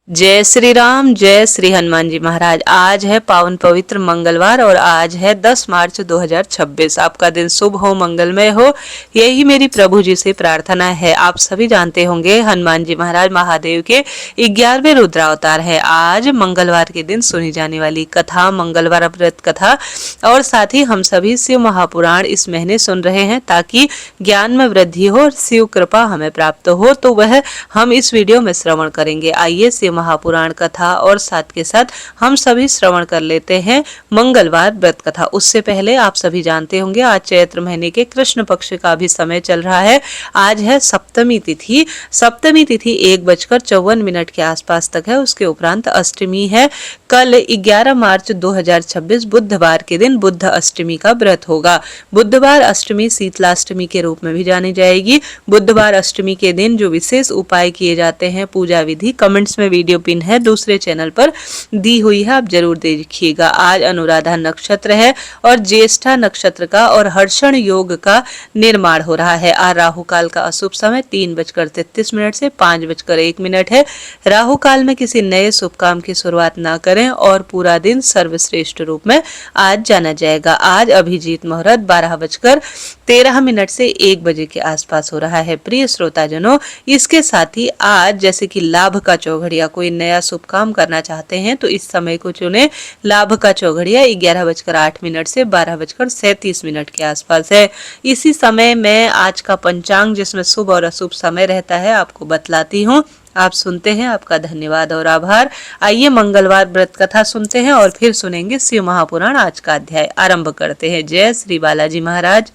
जय श्री राम, जय श्री हनुमान जी महाराज। आज है पावन पवित्र मंगलवार और आज है 10 मार्च 2026। आपका दिन शुभ हो, मंगलमय हो, यही मेरी प्रभु जी से प्रार्थना है। आप सभी जानते होंगे हनुमान जी महाराज महादेव के 11वें रुद्रावतार है। आज मंगलवार के दिन सुनी जाने वाली कथा, मंगलवार व्रत कथा और साथ ही हम सभी शिव महापुराण इस महीने सुन रहे हैं ताकि ज्ञान में वृद्धि हो और शिव कृपा हमें प्राप्त हो, तो वह हम इस वीडियो में श्रवण करेंगे। आइए शिव महापुराण कथा और साथ के साथ हम सभी श्रवण कर लेते हैं मंगलवार व्रत कथा। उससे पहले आप सभी जानते होंगे आज चैत्र महीने के कृष्ण पक्ष का भी समय चल रहा है। आज है सप्तमी तिथि। सप्तमी तिथि 1:54 के आसपास तक है। उसके उपरांत अष्टमी है। कल 11 मार्च 2026 बुधवार के दिन बुद्ध अष्टमी का व्रत होगा। बुधवार अष्टमी शीतलाष्टमी के रूप में भी जानी जाएगी। बुधवार अष्टमी के दिन जो विशेष उपाय किए जाते हैं, पूजा विधि, कमेंट्स में वीडियो पिन है, दूसरे चैनल पर दी हुई है, आप जरूर देखिएगा। आज अनुराधा नक्षत्र है और ज्येष्ठा नक्षत्र का और हर्षण योग का निर्माण हो रहा है। आज राहु काल का अशुभ समय 3:33 से 5:01 है। राहु काल में किसी नए शुभ काम की शुरुआत ना करें और पूरा दिन सर्वश्रेष्ठ रूप में आज जाना जाएगा। आज अभिजीत मुहूर्त 12:13 से 1 बजे के आसपास हो रहा है। प्रिय श्रोताजनों, इसके साथ ही आज जैसे कि लाभ का चौघड़िया, कोई नया शुभ काम करना चाहते हैं तो इस समय को चुने। लाभ का चौघड़िया 11:08 से 12:37 के आसपास है। इसी समय में आज का पंचांग जिसमें शुभ और अशुभ समय रहता है आपको बतलाती हूँ। आप सुनते हैं, आपका धन्यवाद और आभार। आइए मंगलवार व्रत कथा सुनते हैं और फिर सुनेंगे शिव महापुराण। आज का अध्याय आरंभ करते हैं। जय श्री बालाजी महाराज।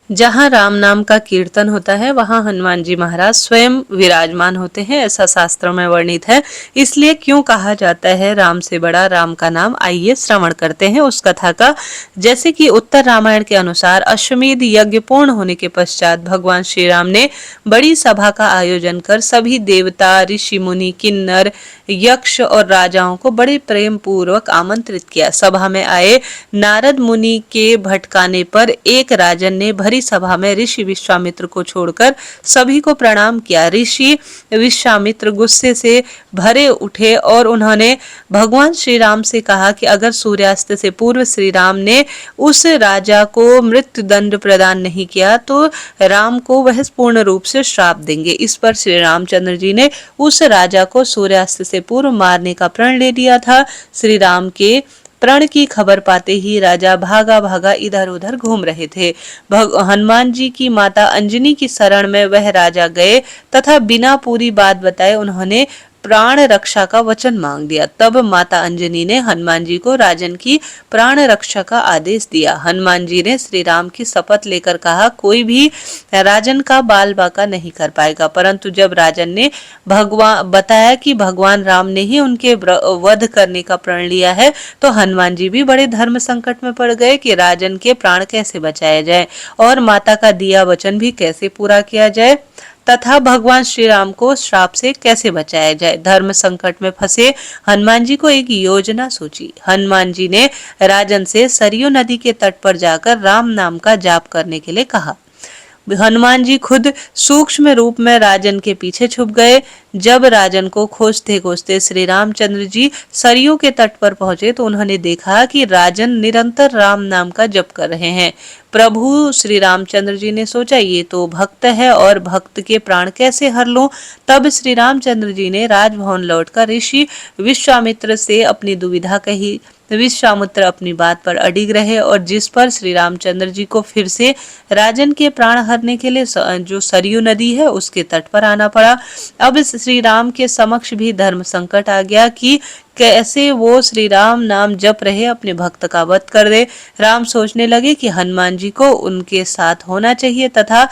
जहाँ राम नाम का कीर्तन होता है वहाँ हनुमान जी महाराज स्वयं विराजमान होते हैं, ऐसा शास्त्रों में वर्णित है। इसलिए क्यों कहा जाता है राम से बड़ा राम का नाम। आइए श्रवण करते हैं उस कथा का। जैसे कि उत्तर रामायण के अनुसार अश्वमेध यज्ञ पूर्ण होने के पश्चात भगवान श्री राम ने बड़ी सभा का आयोजन कर सभी देवता, ऋषि मुनि, किन्नर, यक्ष और राजाओं को बड़े प्रेम पूर्वक आमंत्रित किया। सभा में आए नारद मुनि के भटकाने पर एक राजन ने भरी सभा में ऋषि विश्वामित्र को छोड़कर सभी को प्रणाम किया। ऋषि विश्वामित्र गुस्से से भरे उठे और उन्होंने भगवान श्री राम से कहा कि अगर सूर्यास्त से पूर्व श्री राम ने उस राजा को मृत्यु दंड प्रदान नहीं किया तो राम को वह पूर्ण रूप से श्राप देंगे। इस पर श्री रामचंद्र जी ने उस राजा को सूर्यास्त से पूर्व मारने का प्रण ले लिया था। श्री राम के प्रण की खबर पाते ही राजा भागा भागा इधर उधर घूम रहे थे। हनुमान जी की माता अंजनी की शरण में वह राजा गए तथा बिना पूरी बात बताए उन्होंने प्राण रक्षा का वचन मांग दिया। तब माता अंजनी ने हनुमान जी को राजन की प्राण रक्षा का आदेश दिया। हनुमान जी ने श्री राम की शपथ लेकर कहा कोई भी राजन का बाल बाका नहीं कर पाएगा। परंतु जब राजन ने बताया कि भगवान राम ने ही उनके वध करने का प्रण लिया है तो हनुमान जी भी बड़े धर्म संकट में पड़ गए कि राजन के प्राण कैसे बचाया जाए और माता का दिया वचन भी कैसे पूरा किया जाए तथा भगवान श्री राम को श्राप से कैसे बचाया जाए। धर्म संकट में फंसे हनुमान जी को एक योजना सूझी। हनुमान जी ने राजन से सरयू नदी के तट पर जाकर राम नाम का जाप करने के लिए कहा। हनुमान जी खुद सूक्ष्म रूप में राजन के पीछे छुप गए। जब राजन को खोजते खोजते श्री रामचंद्र जी सरयू के तट पर पहुंचे तो उन्होंने देखा कि राजन निरंतर राम नाम का जप कर रहे हैं। प्रभु श्री रामचंद्र जी ने सोचा ये तो भक्त है और भक्त के प्राण कैसे हर लूं। तब श्री रामचंद्र जी ने राजभवन लौटकर ऋषि विश्वामित्र से अपनी दुविधा कही। विश्वामित्र अपनी बात पर अडिग रहे और जिस पर श्री रामचंद्र जी को फिर से राजन के प्राण हरने के लिए जो सरयू नदी है उसके तट पर आना पड़ा। अब श्री राम के समक्ष भी धर्म संकट आ गया कि कैसे वो श्री राम नाम जप रहे अपने भक्त का वध कर दे। राम सोचने लगे कि हनुमान जी को उनके साथ होना चाहिए तथा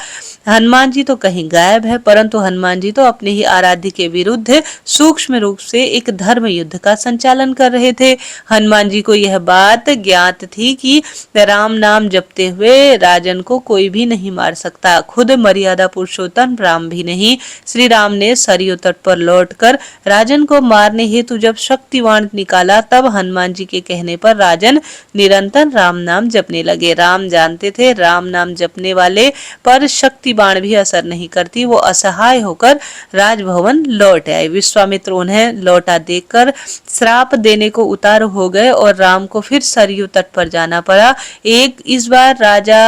हनुमान जी तो कहीं गायब है, परंतु हनुमान जी तो अपने ही आराध्य के विरुद्ध सूक्ष्म रूप से एक धर्म युद्ध का संचालन कर रहे थे। हनुमान जी को यह बात ज्ञात थी कि राम नाम जपते हुए राजन को कोई भी नहीं मार सकता, खुद मर्यादा पुरुषोत्तम राम भी नहीं। श्री राम ने सरयू तट पर लौटकर राजन को मारने हेतु जब शक्ति शक्ति बाण निकाला। तब हनुमान जी के कहने पर राजन निरंतर राम नाम जपने लगे। राम जानते थे राम नाम जपने वाले पर शक्ति बाण भी असर नहीं करती। वो असहाय होकर राजभवन लौट आए। विश्वामित्र उन्हें लौटा देखकर श्राप देने को उतार हो गए और राम को फिर सरयू तट पर जाना पड़ा। इस बार राजा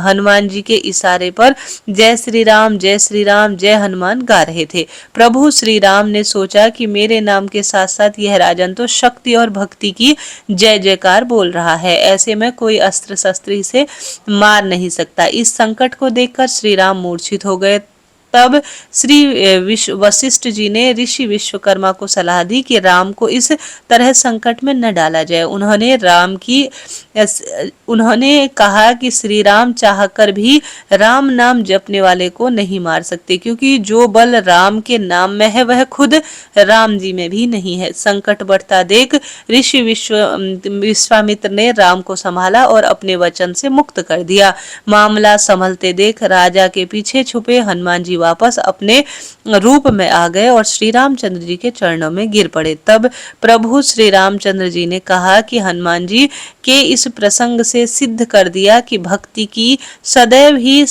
हनुमान जी के इशारे पर जय श्री राम जय श्री राम जय हनुमान गा रहे थे। प्रभु श्री राम ने सोचा कि मेरे नाम के साथ साथ यह राजन तो शक्ति और भक्ति की जय जयकार बोल रहा है, ऐसे में कोई अस्त्र शस्त्र इसे मार नहीं सकता। इस संकट को देखकर श्री राम मूर्छित हो गए। तब श्री वशिष्ठ जी ने ऋषि विश्वकर्मा को सलाह दी कि राम को इस तरह संकट में न डाला जाए। उन्होंने कहा कि श्री राम चाहकर भी राम नाम जपने वाले को नहीं मार सकते, क्योंकि जो बल राम के नाम में है वह खुद राम जी में भी नहीं है। संकट बढ़ता देख ऋषि विश्वामित्र ने राम को संभाला और अपने वचन से मुक्त कर दिया। मामला संभलते देख राजा के पीछे छुपे हनुमान जी वापस अपने रूप में आ गए और श्री रामचंद्र जी के चरणों में गिर पड़े। तब प्रभु श्री रामचंद्र जी ने कहा कि हनुमान जी के इस प्रसंग से सिद्ध कर दिया कि भक्ति की सदैव ही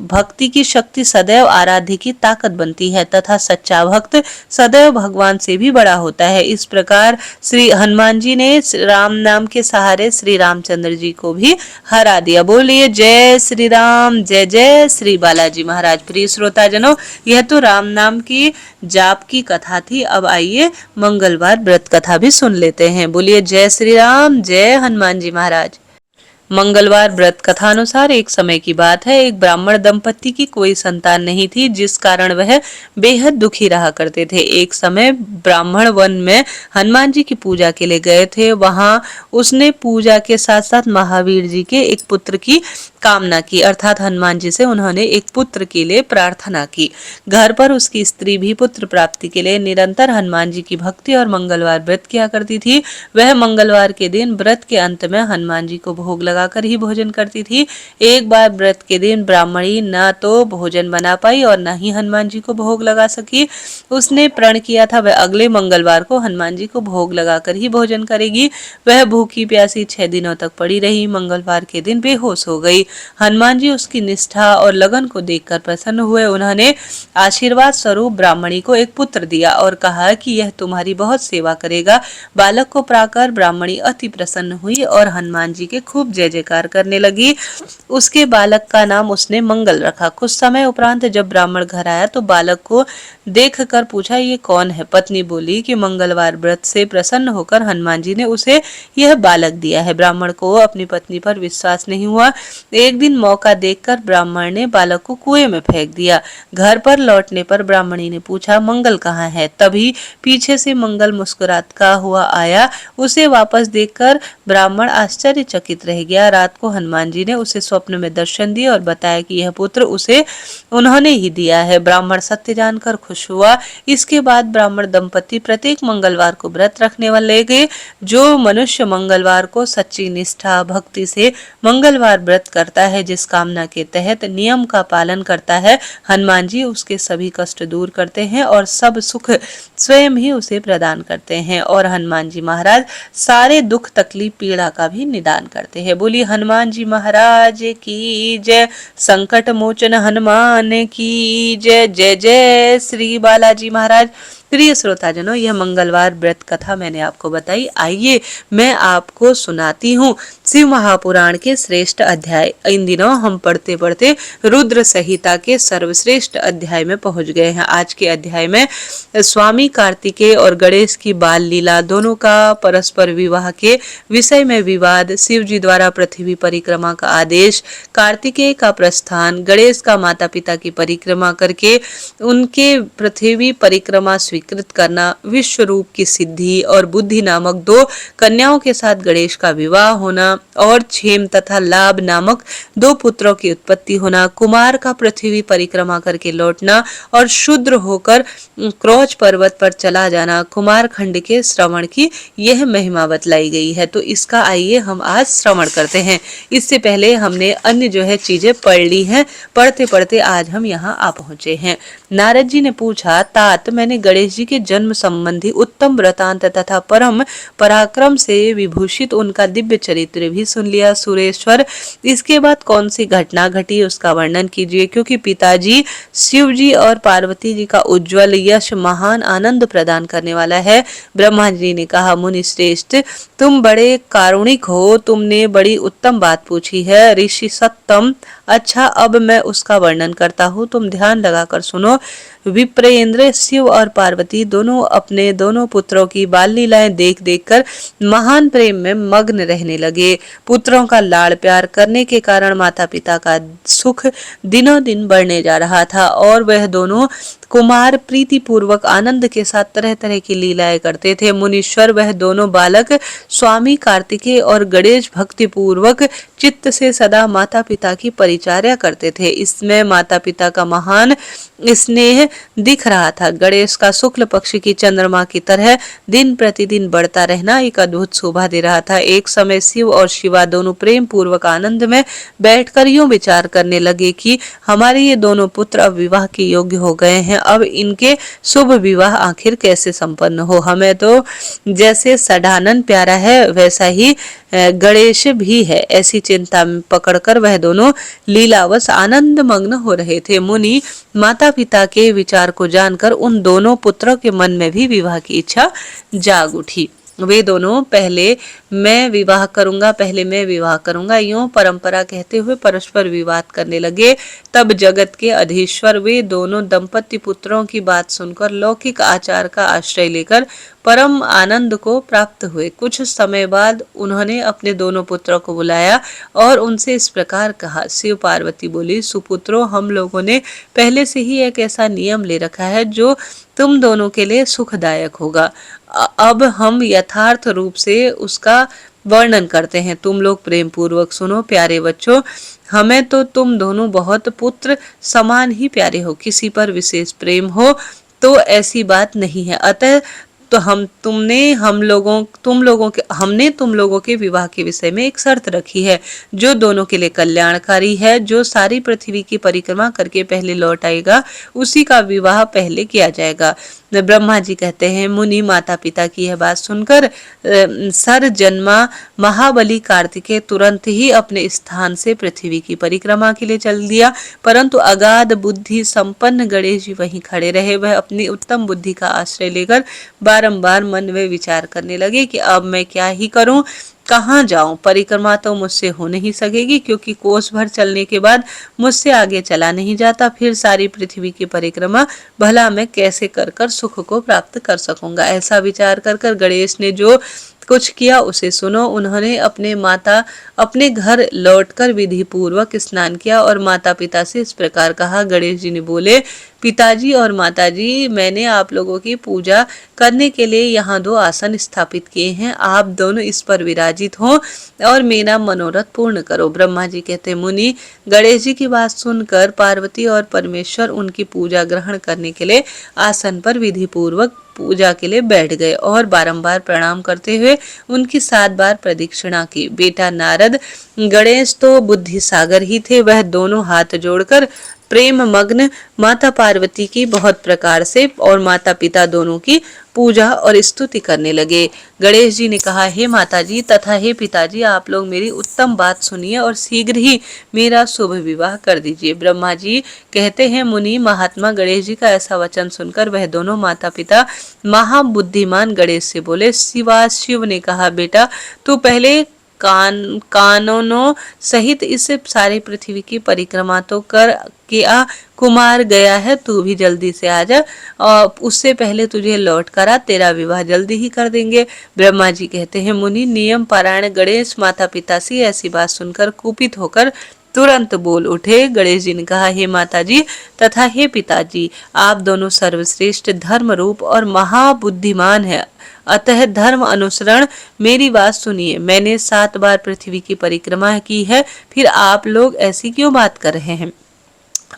भक्ति की शक्ति सदैव आराध्य की ताकत बनती है तथा सच्चा भक्त सदैव भगवान से भी बड़ा होता है। इस प्रकार श्री हनुमान जी ने राम नाम के सहारे श्री रामचंद्र जी को भी हरा दिया। बोलिए जय श्री राम जय जय श्री बालाजी महाराज। प्रिय श्रोताजनों, यह तो राम नाम की जाप की कथा थी। अब आइए मंगलवार व्रत कथा भी सुन लेते हैं। बोलिए जय श्री राम जय हनुमान जी महाराज। मंगलवार व्रत कथा अनुसार एक समय की बात है, एक ब्राह्मण दंपति की कोई संतान नहीं थी, जिस कारण वह बेहद दुखी रहा करते थे। एक समय ब्राह्मण वन में हनुमान जी की पूजा के लिए गए थे। वहां उसने पूजा के साथ साथ महावीर जी के एक पुत्र की कामना की, अर्थात हनुमान जी से उन्होंने एक पुत्र के लिए प्रार्थना की। घर पर उसकी स्त्री भी पुत्र प्राप्ति के लिए निरंतर हनुमान जी की भक्ति और मंगलवार व्रत किया करती थी। वह मंगलवार के दिन व्रत के अंत में हनुमान जी को भोग लगाकर ही भोजन करती थी। एक बार व्रत के दिन ब्राह्मणी न तो भोजन बना पाई और न ही हनुमान जी को भोग लगा सकी। उसने प्रण किया था वह अगले मंगलवार को हनुमान जी को भोग लगाकर ही भोजन करेगी। वह भूखी प्यासी 6 दिनों तक पड़ी रही। मंगलवार के दिन बेहोश हो गई। हनुमान जी उसकी निष्ठा और लगन को देखकर प्रसन्न हुए। उन्होंने आशीर्वाद स्वरूप ब्राह्मणी को एक पुत्र दिया और कहा कि यह तुम्हारी बहुत सेवा करेगा। बालक को पाकर ब्राह्मणी अति प्रसन्न हुई और हनुमान जी के खूब जय जयकार करने लगी। उसके बालक का नाम उसने मंगल रखा। कुछ समय उपरांत जब ब्राह्मण घर आया तो बालक को देखकर पूछा, ये कौन है? पत्नी बोली कि मंगलवार व्रत से प्रसन्न होकर हनुमान जी ने उसे यह बालक दिया है। ब्राह्मण को अपनी पत्नी पर विश्वास नहीं हुआ। एक दिन मौका देखकर ब्राह्मण ने बालक को कुएं में फेंक दिया। घर पर लौटने पर ब्राह्मणी ने पूछा, मंगल कहाँ है? तभी पीछे से मंगल मुस्कुराता हुआ आया। उसे वापस देखकर ब्राह्मण आश्चर्यचकित रह गया। रात को हनुमान जी ने उसे स्वप्न में दर्शन दिए और बताया कि यह पुत्र उसे उन्होंने ही दिया है। ब्राह्मण सत्य जानकर खुश हुआ। इसके बाद ब्राह्मण दंपति प्रत्येक मंगलवार को व्रत रखने वाले गए। जो मनुष्य मंगलवार को सच्ची निष्ठा भक्ति से मंगलवार व्रत करता है, जिस कामना के तहत नियम का पालन करता है, हनुमान जी उसके सभी कष्ट दूर करते हैं और सब सुख स्वयं ही उसे प्रदान करते हैं। और हनुमान जी महाराज सारे दुख तकलीफ पीड़ा का भी निदान करते हैं। बोलिए हनुमान जी महाराज की जय। संकट मोचन हनुमान की जय। जय जय श्री बालाजी महाराज। प्रिय श्रोताजनों, यह मंगलवार व्रत कथा मैंने आपको बताई। आइए मैं आपको सुनाती हूँ शिव महापुराण के श्रेष्ठ अध्याय। इन दिनों हम पढ़ते पढ़ते रुद्र संहिता के सर्वश्रेष्ठ अध्याय में पहुंच गए हैं। आज के अध्याय में स्वामी कार्तिकेय और गणेश की बाल लीला, दोनों का परस्पर विवाह के विषय में विवाद, शिव जी द्वारा पृथ्वी परिक्रमा का आदेश, कार्तिकेय का प्रस्थान, गणेश का माता पिता की परिक्रमा करके उनके पृथ्वी परिक्रमा स्वीकृत करना, विश्व रूप की सिद्धि और बुद्धि नामक 2 कन्याओं के साथ गणेश का विवाह होना और क्षेम तथा लाभ नामक 2 पुत्रों की उत्पत्ति होना, कुमार का पृथ्वी परिक्रमा करके लौटना और शूद्र होकर क्रोच पर्वत पर चला जाना, कुमार खंड के श्रवण की यह महिमा बतलाई गई है। तो इसका आइए हम आज श्रवण करते हैं। इससे पहले हमने अन्य चीजें पढ़ ली हैं। पढ़ते पढ़ते आज हम यहाँ आ पहुंचे हैं। नारद जी ने पूछा, तात मैंने गणेश गणेश जी के जन्म संबंधी उत्तम वृतांत तथा परम पराक्रम से विभूषित उनका दिव्य चरित्र भी सुन लिया। सुरेश्वर, इसके बाद कौन सी घटना घटी उसका वर्णन कीजिए, क्योंकि पिताजी शिव जी और पार्वती जी का उज्जवल यश महान आनंद प्रदान करने वाला है। ब्रह्मा जी ने कहा, मुनि श्रेष्ठ, तुम बड़े कारुणिक हो, तुमने बड़ी उत्तम बात पूछी है। ऋषि सत्तम, अच्छा अब मैं उसका वर्णन करता हूँ, तुम ध्यान लगाकर सुनो। विप्रेंद्र, शिव और पार्वती दोनों अपने दोनों पुत्रों की बाल लीलाएं देख देख कर महान प्रेम में मग्न रहने लगे। पुत्रों का लाड़ प्यार करने के कारण माता पिता का सुख दिनों दिन बढ़ने जा रहा था और वह दोनों कुमार प्रीति पूर्वक आनंद के साथ तरह तरह की लीलाएं करते थे। मुनीश्वर, वह दोनों बालक स्वामी कार्तिकेय और गणेश भक्ति पूर्वक चित्त से सदा माता पिता की परिचर्या करते थे। इसमें माता पिता का महान स्नेह दिख रहा था। गणेश का शुक्ल पक्ष की चंद्रमा की तरह दिन प्रतिदिन बढ़ता रहना एक अद्भुत शोभा दे रहा था। एक समय शिव और शिवा दोनों प्रेम पूर्वक आनंद में बैठकर यूं विचार करने लगे कि हमारे ये दोनों पुत्र अब विवाह के योग्य हो गए हैं, अब इनके शुभ विवाह आखिर कैसे संपन्न हो। हमें तो जैसे सडानन प्यारा है वैसा ही गणेश भी है। ऐसी चिंता में पकड़कर वह दोनों लीलावश आनंद मग्न हो रहे थे। मुनि माता पिता के विचार को जानकर उन दोनों पुत्रों के मन में भी विवाह की इच्छा जाग उठी। वे दोनों पहले मैं विवाह करूंगा यूं परंपरा कहते हुए परस्पर विवाद करने लगे। तब जगत के अधीश्वर वे दोनों दंपति पुत्रों की बात सुनकर लौकिक आचार का आश्रय लेकर परम आनंद को प्राप्त हुए। कुछ समय बाद उन्होंने अपने दोनों पुत्रों को बुलाया और उनसे इस प्रकार कहा। शिव पार्वती बोली, सुपुत्रों, हम लोगों ने पहले से ही एक ऐसा नियम ले रखा है जो तुम दोनों के लिए सुखदायक होगा। अब हम यथार्थ रूप से उसका वर्णन करते हैं, तुम लोग प्रेम पूर्वक सुनो। प्यारे बच्चों, हमें तो तुम दोनों बहुत पुत्र समान ही प्यारे हो, किसी पर विशेष प्रेम हो तो ऐसी बात नहीं है। अतः तो हमने तुम लोगों के विवाह के विषय में एक शर्त रखी है जो दोनों के लिए कल्याणकारी है। जो सारी पृथ्वी की परिक्रमा करके पहले लौट आएगा उसी का विवाह पहले किया जाएगा। ब्रह्मा जी कहते हैं, मुनि माता पिता की यह बात सुनकर सर जन्मा महाबली कार्तिकेय तुरंत ही अपने स्थान से पृथ्वी की परिक्रमा के लिए चल दिया, परंतु अगाध बुद्धि संपन्न गणेश जी वहीं खड़े रहे। वह अपनी उत्तम बुद्धि का आश्रय लेकर बारंबार मन में विचार करने लगे कि अब मैं क्या ही करूं, कहाँ जाऊं। परिक्रमा तो मुझसे हो नहीं सकेगी, क्योंकि कोस भर चलने के बाद मुझसे आगे चला नहीं जाता। फिर सारी पृथ्वी की परिक्रमा भला मैं कैसे कर कर सुख को प्राप्त कर सकूंगा। ऐसा विचार कर कर गणेश ने जो कुछ किया उसे सुनो। उन्होंने अपने घर लौटकर विधि पूर्वक स्नान किया और माता पिता से इस प्रकार कहा। गणेश जी ने बोले, पिताजी और माताजी, मैंने आप लोगों की पूजा करने के लिए यहाँ 2 आसन स्थापित किए हैं, आप दोनों इस पर विराजित हो और मेरा मनोरथ पूर्ण करो। ब्रह्मा जी कहते, मुनि, गणेश जी की बात सुनकर पार्वती और परमेश्वर उनकी पूजा ग्रहण करने के लिए आसन पर विधि पूर्वक पूजा के लिए बैठ गए और बारंबार प्रणाम करते हुए उनकी 7 बार प्रदक्षिणा की। बेटा नारद, गणेश तो बुद्धि सागर ही थे, वह दोनों हाथ जोड़कर प्रेम मग्न माता पार्वती की बहुत प्रकार से और माता पिता दोनों की पूजा और स्तुति करने लगे। गणेश जी ने कहा, हे माताजी तथा हे पिताजी, आप लोग मेरी उत्तम बात सुनिए और शीघ्र ही मेरा शुभ विवाह कर दीजिए। ब्रह्मा जी कहते हैं, मुनि महात्मा गणेश जी का ऐसा वचन सुनकर वह दोनों माता पिता महाबुद्धिमान गणेश से बोले। शिव ने कहा, बेटा तू पहले कानूनों सहित इस सारी पृथ्वी की परिक्रमा तो कर के आ, कुमार गया है, तू भी जल्दी से आ जा और उससे पहले तुझे लौट कर आ, तेरा विवाह जल्दी ही कर देंगे। ब्रह्मा जी कहते हैं, मुनि नियम पारायण गणेश माता पिता से ऐसी बात सुनकर कुपित होकर तुरंत बोल उठे। गणेश जी ने कहा, हे माताजी तथा हे पिताजी, आप दोनों सर्वश्रेष्ठ धर्म रूप और महाबुद्धिमान है, अतः धर्म अनुसरण मेरी बात सुनिए। मैंने 7 बार पृथ्वी की परिक्रमा की है, फिर आप लोग ऐसी क्यों बात कर रहे हैं।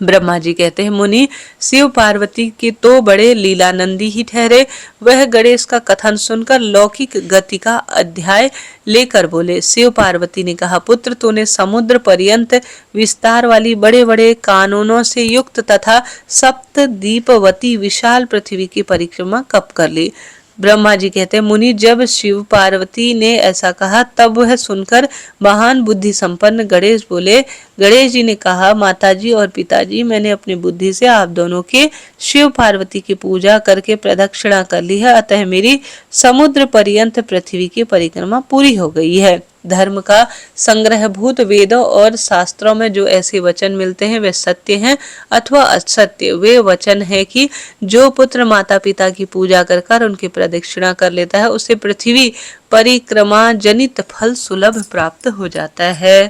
ब्रह्मा जी कहते हैं, मुनि शिव पार्वती के तो बड़े लीलानंदी ही ठहरे। वह गणेश का कथन सुनकर लौकिक गति का अध्याय लेकर बोले। शिव पार्वती ने कहा, पुत्र तूने समुद्र पर्यंत विस्तार वाली बड़े बड़े कानूनों से युक्त तथा सप्त दीपवती विशाल पृथ्वी की परिक्रमा कब कर ली। ब्रह्मा जी कहते हैं, मुनि जब शिव पार्वती ने ऐसा कहा तब वह सुनकर महान बुद्धि संपन्न गणेश बोले। गणेश जी ने कहा, माताजी और पिताजी, मैंने अपनी बुद्धि से आप दोनों के शिव पार्वती की पूजा करके प्रदक्षिणा कर ली है, अतः मेरी समुद्र पर्यंत पृथ्वी की परिक्रमा पूरी हो गई है। धर्म का संग्रहभूत वेदों और शास्त्रों में जो ऐसे वचन मिलते हैं वे सत्य हैं अथवा असत्य। वे वचन है कि जो पुत्र माता पिता की पूजा कर उनकी प्रदक्षिणा कर लेता है उसे पृथ्वी परिक्रमा जनित फल सुलभ प्राप्त हो जाता है,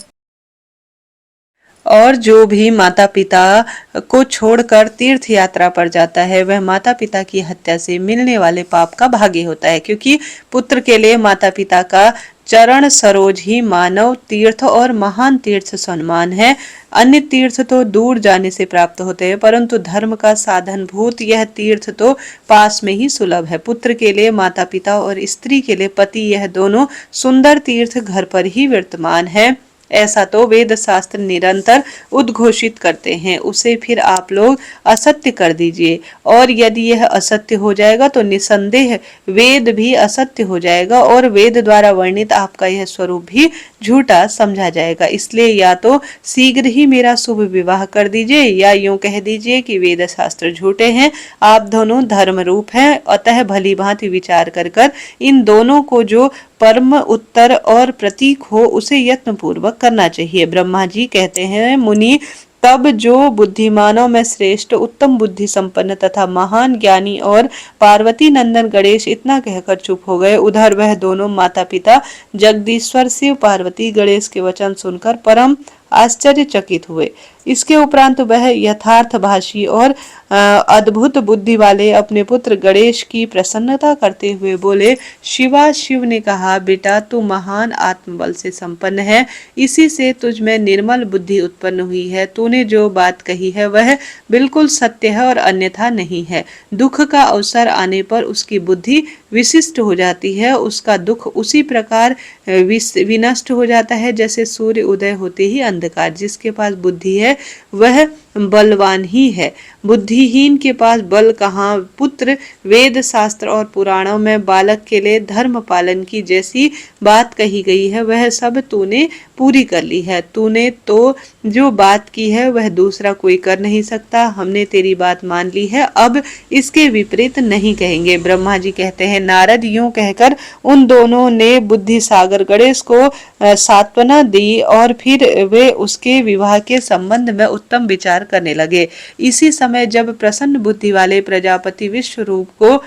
और जो भी माता पिता को छोड़कर तीर्थ यात्रा पर जाता है वह माता पिता की हत्या से मिलने वाले पाप का भागी होता है, क्योंकि पुत्र के लिए माता पिता का चरण सरोज ही मानव तीर्थ और महान तीर्थ सम्मान है। अन्य तीर्थ तो दूर जाने से प्राप्त होते हैं, परंतु धर्म का साधन भूत यह तीर्थ तो पास में ही सुलभ है। पुत्र के लिए माता पिता और स्त्री के लिए पति, यह दोनों सुंदर तीर्थ घर पर ही विद्यमान है। ऐसा तो वेद शास्त्र निरंतर उद्घोषित करते हैं, उसे फिर आप लोग असत्य कर दीजिए, और यदि यह असत्य हो जाएगा तो निसंदेह वेद भी असत्य हो जाएगा और वेद द्वारा वर्णित आपका यह स्वरूप भी झूठा समझा जाएगा। इसलिए या तो शीघ्र ही मेरा शुभ विवाह कर दीजिए या यूं कह दीजिए कि वेद शास्त्र झूठे हैं, आप दोनों धर्म रूप हैं, अतः भली भांति विचार कर इन दोनों को जो परम उत्तर और प्रतीक हो उसे यत्न पूर्वक करना चाहिए। ब्रह्मा जी कहते हैं, मुनि तब जो बुद्धिमानों में श्रेष्ठ उत्तम बुद्धि संपन्न तथा महान ज्ञानी और पार्वती नंदन गणेश इतना कहकर चुप हो गए। उधर वह दोनों माता पिता जगदीश्वर शिव पार्वती गणेश के वचन सुनकर परम आश्चर्यचकित हुए। इसके उपरांत वह यथार्थभाषी और अद्भुत बुद्धि वाले अपने पुत्र गणेश की प्रसन्नता करते हुए बोले। शिव ने कहा, बेटा तू महान आत्मबल से संपन्न है, इसी से तुझ में निर्मल बुद्धि उत्पन्न हुई है। तूने जो बात कही है वह बिल्कुल सत्य है और अन्यथा नहीं है। दुख का अवसर आने पर उसकी बुद्धि विशिष्ट हो जाती है, उसका दुख उसी प्रकार विनष्ट हो जाता है जैसे सूर्य उदय होते ही अंधकार। जिसके पास बुद्धि है वह बलवान ही है, बुद्धिहीन के पास बल कहाँ। पुत्र, वेद शास्त्र और पुराणों में बालक के लिए धर्म पालन की जैसी बात कही गई है वह सब तूने पूरी कर ली है। तूने तो जो बात की है वह दूसरा कोई कर नहीं सकता। हमने तेरी बात मान ली है, अब इसके विपरीत नहीं कहेंगे। ब्रह्मा जी कहते हैं, नारद यूं कहकर उन दोनों ने बुद्धि सागर गणेश को सांत्वना दी और फिर वे उसके विवाह के संबंध में उत्तम विचार करने लगे। इसी समय जब प्रसन्न बुद्धि वाले प्रजापति विश्वरूप को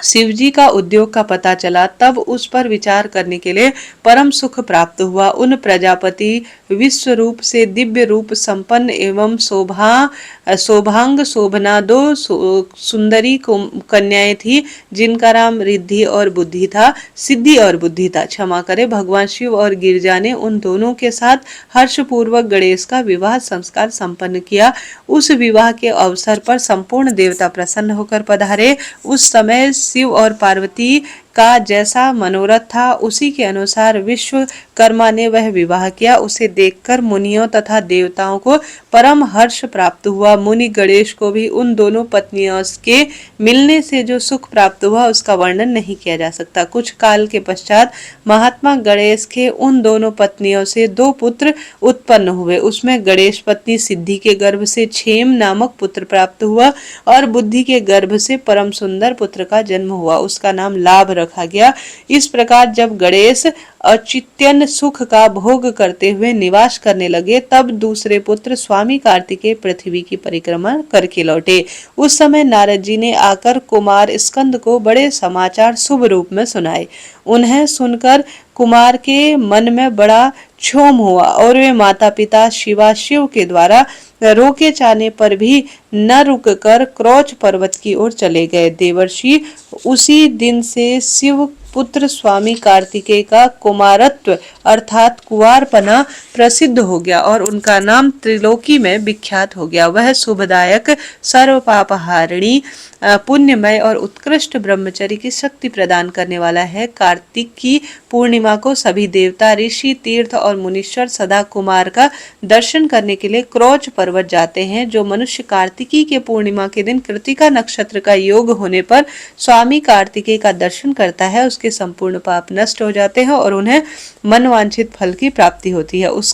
शिवजी का उद्योग का पता चला तब उस पर विचार करने के लिए परम सुख प्राप्त हुआ। उन प्रजापति विश्वरूप से दिव्य रूप संपन्न एवं शोभांग शोभना दो सुंदरी कन्याएं थी, जिनका नाम रिद्धि और बुद्धि था, सिद्धि और बुद्धि था। क्षमा करे, भगवान शिव और गिरजा ने उन दोनों के साथ हर्षपूर्वक गणेश का विवाह संस्कार संपन्न किया। उस विवाह के अवसर पर संपूर्ण देवता प्रसन्न होकर पधारे। उस समय शिव और पार्वती का जैसा मनोरथ था उसी के अनुसार विश्वकर्मा ने वह विवाह किया। उसे देखकर मुनियों तथा देवताओं को परम हर्ष प्राप्त हुआ। मुनि गणेश को भी उन दोनों पत्नियों के मिलने से जो सुख प्राप्त हुआ उसका वर्णन नहीं किया जा सकता। कुछ काल के पश्चात महात्मा गणेश के उन दोनों पत्नियों से 2 पुत्र उत्पन्न हुए। उसमें गणेश पत्नी सिद्धि के गर्भ से क्षेम नामक पुत्र प्राप्त हुआ और बुद्धि के गर्भ से परम सुंदर पुत्र का जन्म हुआ, उसका नाम लाभ रखा गया। इस प्रकार जब गणेश अचिंत्य सुख का भोग करते हुए निवास करने लगे तब दूसरे पुत्र स्वामी कार्तिकेय पृथ्वी की परिक्रमा करके लौटे। उस समय नारद जी ने आकर कुमार स्कंद को बड़े समाचार शुभ रूप में सुनाए। उन्हें सुनकर कुमार के मन में बड़ा क्षोभ हुआ और वे माता पिता शिव के द्वारा रोके जाने पर भी न रुककर क्रोच पर्वत की ओर चले गए। देवर्षि उसी दिन से शिव पुत्र स्वामी कार्तिकेय का कुमारत्व अर्थात कुंवारपना प्रसिद्ध हो गया और उनका नाम त्रिलोकी में विख्यात हो गया। वह शुभदायक, सर्व पापहारिणी, पुण्यमय और उत्कृष्ट ब्रह्मचर्य की शक्ति प्रदान करने वाला है। कार्तिक की पूर्णिमा को सभी देवता, ऋषि, तीर्थ और मुनीश्वर सदा कुमार का दर्शन करने के लिए क्रोच पर्वत जाते हैं। जो मनुष्य कार्तिकी के पूर्णिमा के दिन कृतिका नक्षत्र का योग होने पर स्वामी कार्तिकेय का दर्शन करता है, उसके संपूर्ण पाप नष्ट हो जाते हैं और उन्हें मनवांछित फल की प्राप्ति होती है। उस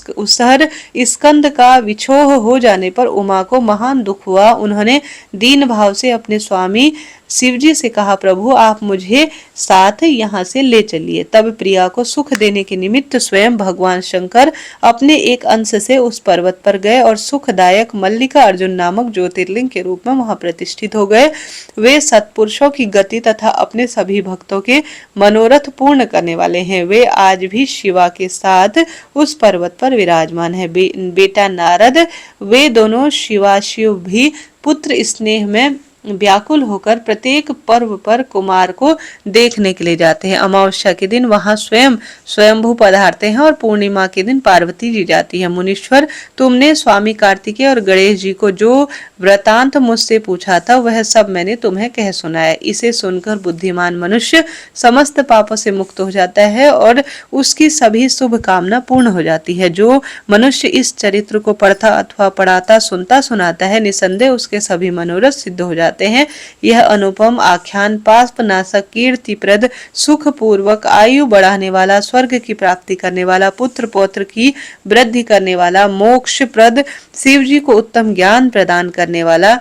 स्कंद का विछोह हो जाने पर उमा को महान दुख हुआ। उन्होंने दीन भाव से अपने स्वामी शिवजी से कहा, प्रभु आप मुझे साथ यहाँ से ले चलिए। तब प्रिया को सुख देने के निमित्त स्वयं भगवान शंकर अपने एक अंश से उस पर्वत पर गए और सुखदायक मल्लिका अर्जुन नामक ज्योतिर्लिंग के रूप में वहां प्रतिष्ठित हो गए। वे सत्पुरुषों की गति तथा अपने सभी भक्तों के मनोरथ पूर्ण करने वाले हैं। वे आज भी शिवा के साथ उस पर्वत पर विराजमान है। बेटा नारद, वे दोनों शिवाशिव भी पुत्र स्नेह में व्याकुल होकर प्रत्येक पर्व पर कुमार को देखने के लिए जाते हैं। अमावस्या के दिन वहां स्वयंभू पधारते हैं और पूर्णिमा के दिन पार्वती जी जाती है। मुनीश्वर, तुमने स्वामी कार्तिकेय और गणेश जी को जो वृतांत मुझसे पूछा था वह सब मैंने तुम्हें कह सुनाया। इसे सुनकर बुद्धिमान मनुष्य समस्त पापों से मुक्त हो जाता है और उसकी सभी शुभ कामना पूर्ण हो जाती है। जो मनुष्य इस चरित्र को पढ़ता अथवा पढ़ाता, सुनता, सुनाता है, निसंदेह उसके सभी मनोरथ सिद्ध हो जाते हैं। यह अनुपम आख्यान पाप नाशक, कीर्तिप्रद, सुख पूर्वक, आयु बढ़ाने वाला, स्वर्ग की प्राप्ति करने वाला, पुत्र पौत्र की वृद्धि करने वाला, मोक्ष प्रद, शिव जी को उत्तम ज्ञान प्रदान करने वाला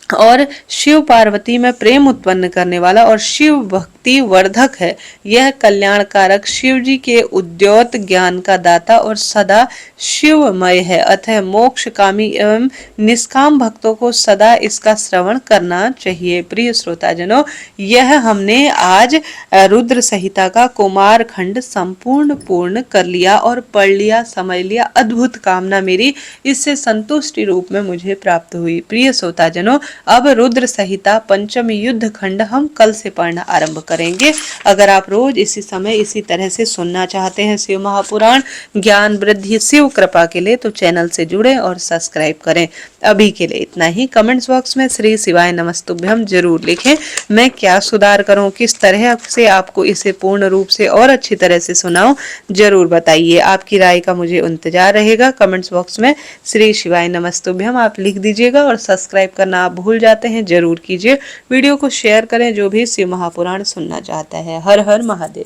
और शिव पार्वती में प्रेम उत्पन्न करने वाला और शिव भक्ति वर्धक है। यह कल्याणकारक, शिव जी के उद्योत ज्ञान का दाता और सदा शिवमय है। अतः मोक्ष कामी एवं निष्काम भक्तों को सदा इसका श्रवण करना चाहिए। प्रिय श्रोताजनों, यह हमने आज रुद्र संहिता का कुमार खंड संपूर्ण पूर्ण कर लिया और पढ़ लिया, समझ लिया। अद्भुत कामना मेरी इससे संतुष्टि रूप में मुझे प्राप्त हुई। प्रिय श्रोताजनों, अब रुद्र संहिता पंचम युद्ध खंड हम कल से पढ़ना आरंभ करेंगे। अगर आप रोज इसी समय इसी तरह से सुनना चाहते हैं शिव महापुराण, ज्ञान वृद्धि, शिव कृपा के लिए, तो चैनल से जुड़े और सब्सक्राइब करें। अभी के लिए इतना ही। कमेंट्स बॉक्स में श्री शिवाय नमस्तुभ्यम जरूर लिखें। मैं क्या सुधार करूं, किस तरह से आपको इसे पूर्ण रूप से और अच्छी तरह से सुनाऊं, जरूर बताइए। आपकी राय का मुझे इंतजार रहेगा। कमेंट्स बॉक्स में श्री शिवाय नमस्तुभ्यम आप लिख दीजिएगा और सब्सक्राइब करना आप भूल जाते हैं, जरूर कीजिए। वीडियो को शेयर करें जो भी शिव महापुराण सुनना चाहता है। हर हर महादेव।